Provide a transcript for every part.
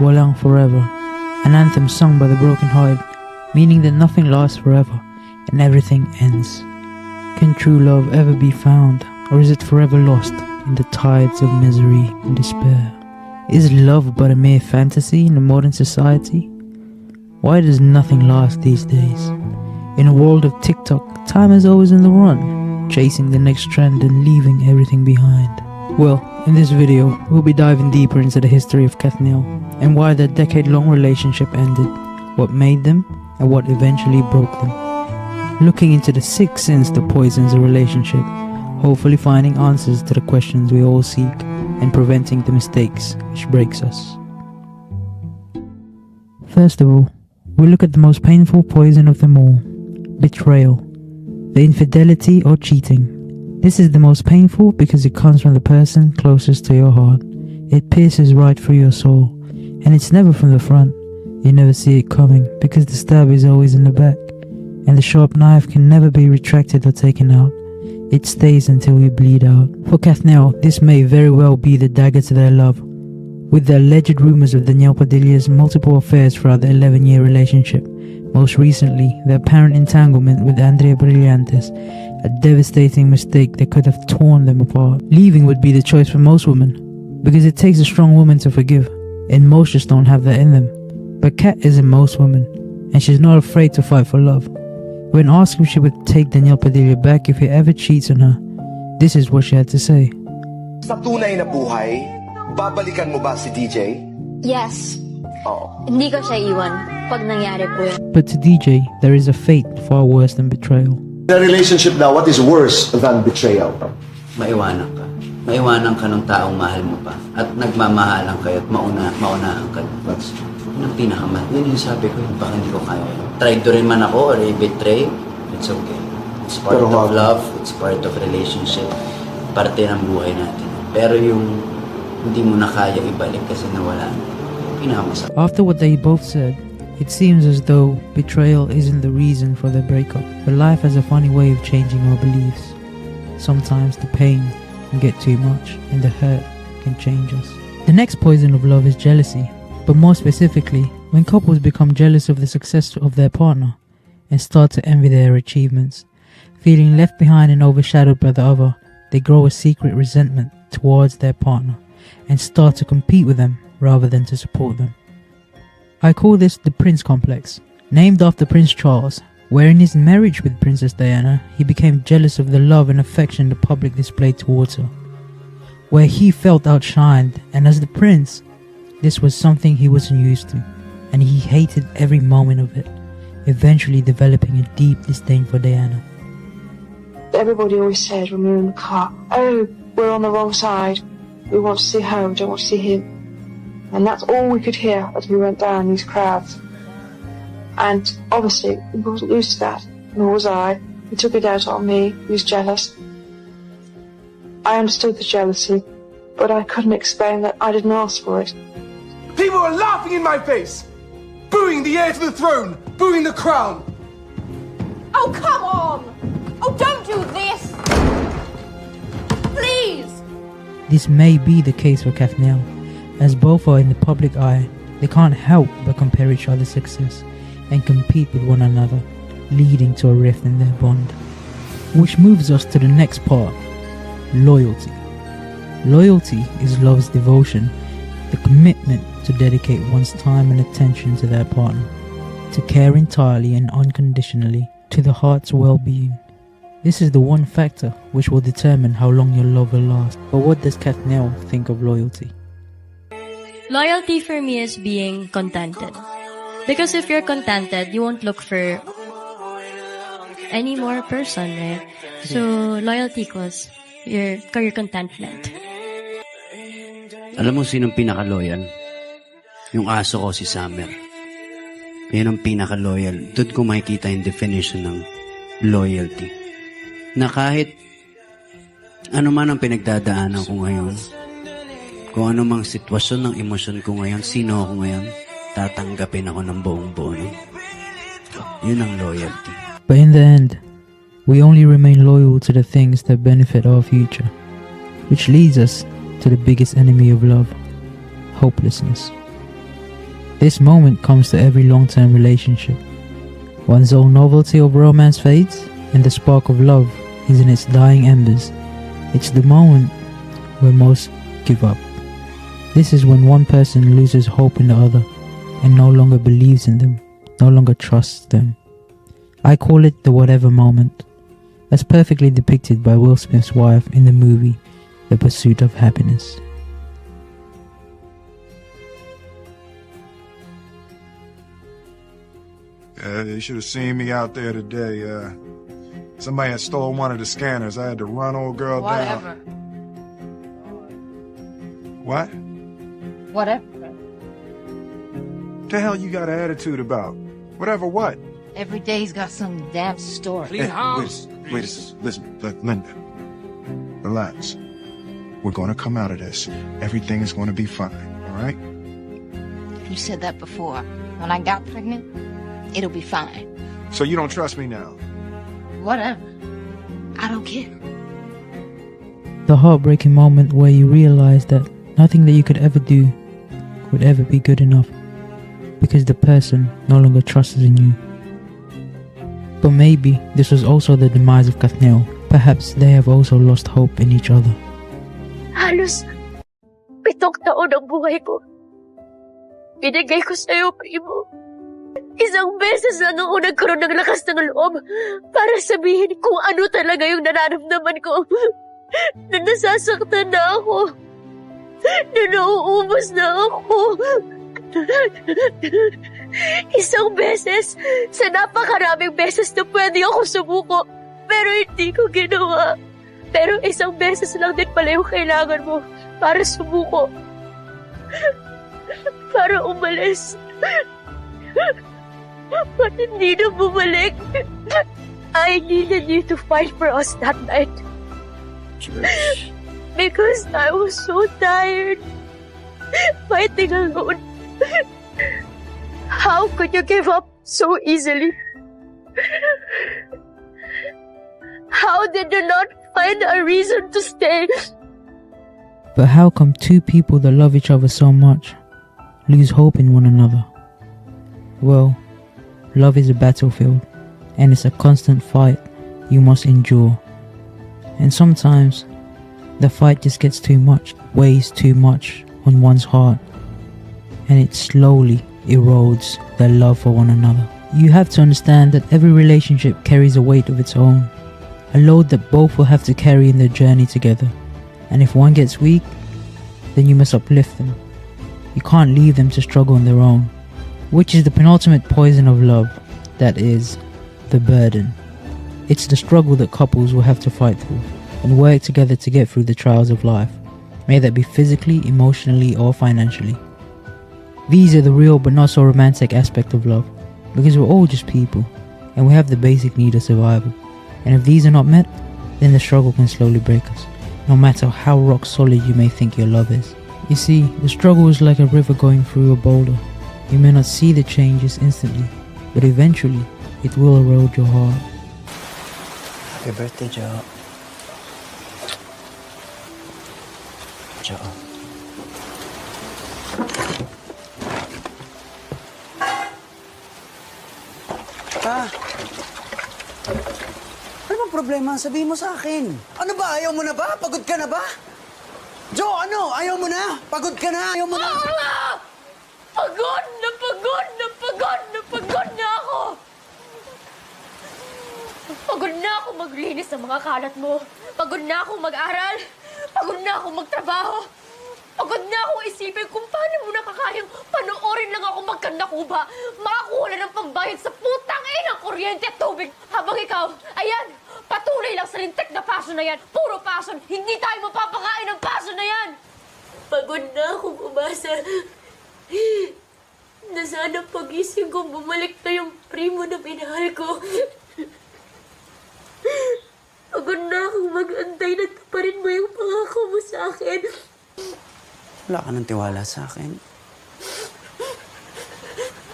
walang forever, an anthem sung by the broken-hearted, meaning that nothing lasts forever and everything ends. Can true love ever be found, or is it forever lost in the tides of misery and despair? Is love but a mere fantasy in a modern society? Why does nothing last these days? In a world of TikTok, time is always on the run, chasing the next trend and leaving everything behind. Well, in this video, we'll be diving deeper into the history of Kathryn and why their decade-long relationship ended, what made them, and what eventually broke them. Looking into the 6 sins that poisons a relationship, hopefully finding answers to the questions we all seek, and preventing the mistakes which breaks us. First of all, we look at the most painful poison of them all, betrayal, the infidelity or cheating. This is the most painful because it comes from the person closest to your heart. It pierces right through your soul, and it's never from the front. You never see it coming because the stab is always in the back, and the sharp knife can never be retracted or taken out. It stays until we bleed out. For Kathryn, this may very well be the dagger to their love. With the alleged rumors of Daniel Padilla's multiple affairs throughout the 11-year relationship, most recently, the apparent entanglement with Andrea Brillantes, a devastating mistake that could have torn them apart. Leaving would be the choice for most women, because it takes a strong woman to forgive, and most just don't have that in them. But Kat isn't most women, and she's not afraid to fight for love. When asked if she would take Daniel Padilla back if he ever cheats on her, this is what she had to say. Sa tunay na buhay, babalikan mo ba si DJ? Yes. Hindi ko siya iwan pag nangyari po yun. But to DJ, there is a fate far worse than betrayal. In a relationship now, what is worse than betrayal? Maiwanan ka. Maiwanan ka ng taong mahal mo pa. At nagmamahalan kayo at maunahan ka. Yun ang pinakaman. Yun yung sabi ko, baka hindi ko kaya. Tried to rin man ako or i-betray, it's okay. It's part of love, it's part of relationship. Parte ng buhay natin. Pero yung hindi mo na kaya ibalik kasi nawala, pinakamasarap. After what they both said, it seems as though betrayal isn't the reason for their breakup, but life has a funny way of changing our beliefs. Sometimes the pain can get too much, and the hurt can change us. The next poison of love is jealousy, but more specifically, when couples become jealous of the success of their partner and start to envy their achievements. Feeling left behind and overshadowed by the other, they grow a secret resentment towards their partner and start to compete with them rather than to support them. I call this the Prince Complex, named after Prince Charles, where in his marriage with Princess Diana, he became jealous of the love and affection the public displayed towards her, where he felt outshined, and as the prince, this was something he wasn't used to, and he hated every moment of it, eventually developing a deep disdain for Diana. Everybody always said when we were in the car, "Oh, we're on the wrong side. We want to see her, we don't want to see him." And that's all we could hear as we went down these crowds. And obviously, he wasn't used to that, nor was I. He took it out on me, he was jealous. I understood the jealousy, but I couldn't explain that I didn't ask for it. People are laughing in my face, booing the heir to the throne, booing the crown. Oh, come on! Oh, don't do this! Please! This may be the case for Kathryn, as both are in the public eye. They can't help but compare each other's success and compete with one another, leading to a rift in their bond. Which moves us to the next part, loyalty. Loyalty is love's devotion, the commitment to dedicate one's time and attention to their partner, to care entirely and unconditionally to the heart's well-being. This is the one factor which will determine how long your love will last. But what does Kathryn think of loyalty? Loyalty for me is being contented. Because if you're contented, you won't look for any more person, right? So loyalty equals your contentment. Alam mo sinong pinaka-loyal? Yung aso ko, si Summer. Yan ang pinaka-loyal. Doon ko makikita yung definition ng loyalty. Na kahit ano man ang pinagdadaanan ko ngayon, kung ano mang sitwasyon ng emosyon ko ngayon, sino ako ngayon, tatanggapin ako ng buong-buo. Yun ang loyalty. But in the end, we only remain loyal to the things that benefit our future, which leads us to the biggest enemy of love, hopelessness. This moment comes to every long-term relationship. One's own novelty of romance fades, and the spark of love is in its dying embers. It's the moment where most give up. This is when one person loses hope in the other and no longer believes in them, no longer trusts them. I call it the whatever moment. That's perfectly depicted by Will Smith's wife in the movie The Pursuit of Happiness. You should have seen me out there today. Somebody had stolen one of the scanners. I had to run old girl Whatever. down. What? Whatever. The hell you got an attitude about? Whatever what? Every day's got some damn story. Hey, listen, Linda. Relax. We're gonna come out of this. Everything is gonna be fine, all right? You said that before. When I got pregnant, it'll be fine. So you don't trust me now? Whatever. I don't care. The heartbreaking moment where you realize that nothing that you could ever do would ever be good enough because the person no longer trusts in you. But maybe this was also the demise of Kathryn. Perhaps they have also lost hope in each other. Halos 7 taon ang buhay ko. Binigay ko sa'yo, primo. Isang beses lang ako nagkaroon ng lakas ng loob para sabihin kung ano talaga yung nararamdaman ko. Na nasasaktan na ako. Na nauubos na ako. Isang beses sa napakaraming beses na pwede ako sumuko, pero hindi ko ginawa. Pero isang beses lang din pala yung kailangan mo para sumuko. Para umalis. Ba't hindi na bumalik? I needed you to fight for us that night. Because I was so tired. Fighting alone. How could you give up so easily? How did you not find a reason to stay? But how come two people that love each other so much lose hope in one another? Well, love is a battlefield, and it's a constant fight you must endure. And sometimes, the fight just gets too much, weighs too much on one's heart, and it slowly erodes their love for one another. You have to understand that every relationship carries a weight of its own, a load that both will have to carry in their journey together. And if one gets weak, then you must uplift them. You can't leave them to struggle on their own, which is the penultimate poison of love, that is, the burden. It's the struggle that couples will have to fight through and work together to get through the trials of life, may that be physically, emotionally, or financially. These are the real but not so romantic aspect of love, because we're all just people, and we have the basic need of survival. And if these are not met, then the struggle can slowly break us, no matter how rock solid you may think your love is. You see, the struggle is like a river going through a boulder. You may not see the changes instantly, but eventually, it will erode your heart. Happy birthday, Joe. Joe. Ano bang problema? Sabihin mo sa akin. Ano ba? Ayaw mo na ba? Pagod ka na ba? Joe, ano? Ayaw mo na? Pagod ka na? Ayaw mo na? Pagod na pagod na pagod na pagod na ako! Pagod na ako maglinis ng mga kalat mo. Pagod na ako mag-aral. Pagod na ako magtrabaho. Pagod na ako isipin kung paano mo nakakayang panoorin lang ako magkandakuba. Makakuha ng pambayad sa putang inang kuryente at tubig. Habang ikaw, ayan, patuloy lang sa lintik na paso na yan. Puro pason, hindi tayo mapapakain ng paso na yan. Pagod na akong umasa. Na sana pagising ko bumalik na yung primo na minahal ko. Pagod na akong mag-antay na taparin mo yung pangako mo sa akin. Wala ka ng tiwala sa akin.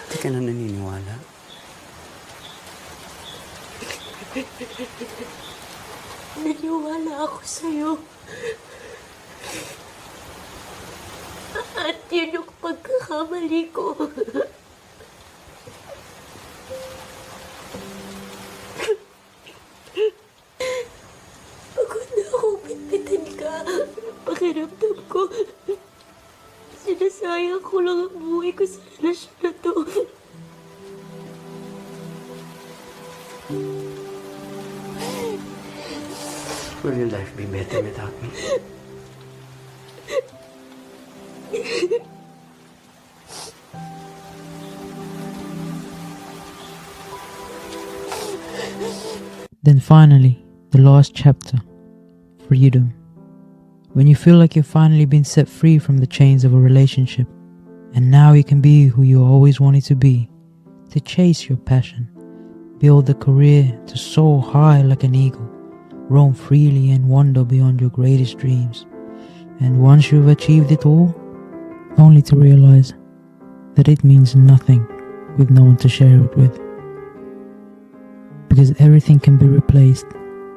Hindi ka na naniniwala. Naniwala ako sa'yo. At yun yung pagkakamali ko. lang ang buhay ko sa relasyon na to. Will your life be better without me? Then finally, the last chapter, freedom. When you feel like you've finally been set free from the chains of a relationship, and now you can be who you always wanted to be, to chase your passion, build a career, to soar high like an eagle, roam freely and wander beyond your greatest dreams. And once you've achieved it all, only to realize that it means nothing with no one to share it with. Because everything can be replaced,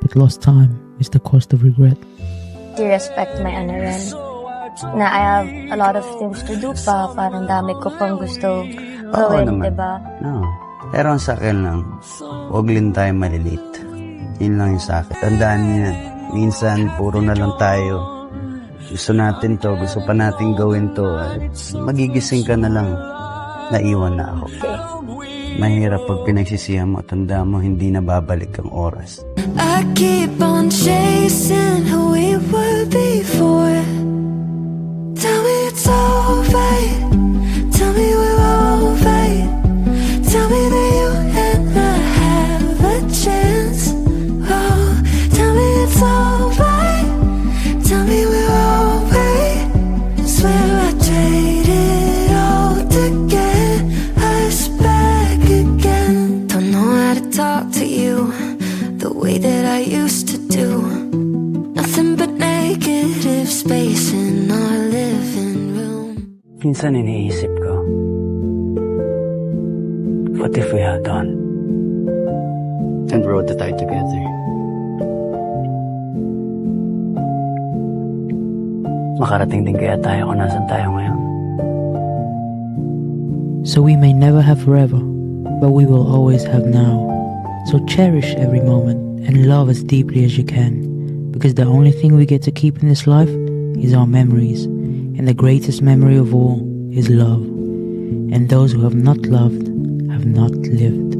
but lost time is the cost of regret. You respect my ano rin. Na I have a lot of things to do pa. Parang dami ko pang gusto gawin, diba? No. Pero ang sa akin lang, huwag din tayo malilate. Yun lang yung sa akin. Tandaan niyo yan. Minsan, puro na lang tayo. Gusto natin to, gusto pa natin gawin to. At magigising ka na lang. Naiwan na ako. Okay. Mahirap pag pinagsisihan mo, tanda mo, hindi na babalik ang oras. I keep on chasing who we were before. Tell me it's alright. Tell me we're alright. Tell me that you and I have a chance. Oh, tell me it's alright. Tell me we're alright. Swear I traded all to get us back again. Don't know how to talk to you the way that I used to do. Nothing but negative space in our living room. Minsan iniisip ko, what if we held on and rode the tide together? Makarating din kaya tayo kung nasan tayo ngayon? So we may never have forever, but we will always have now. So cherish every moment and love as deeply as you can, because the only thing we get to keep in this life is our memories, and the greatest memory of all is love. And those who have not loved have not lived.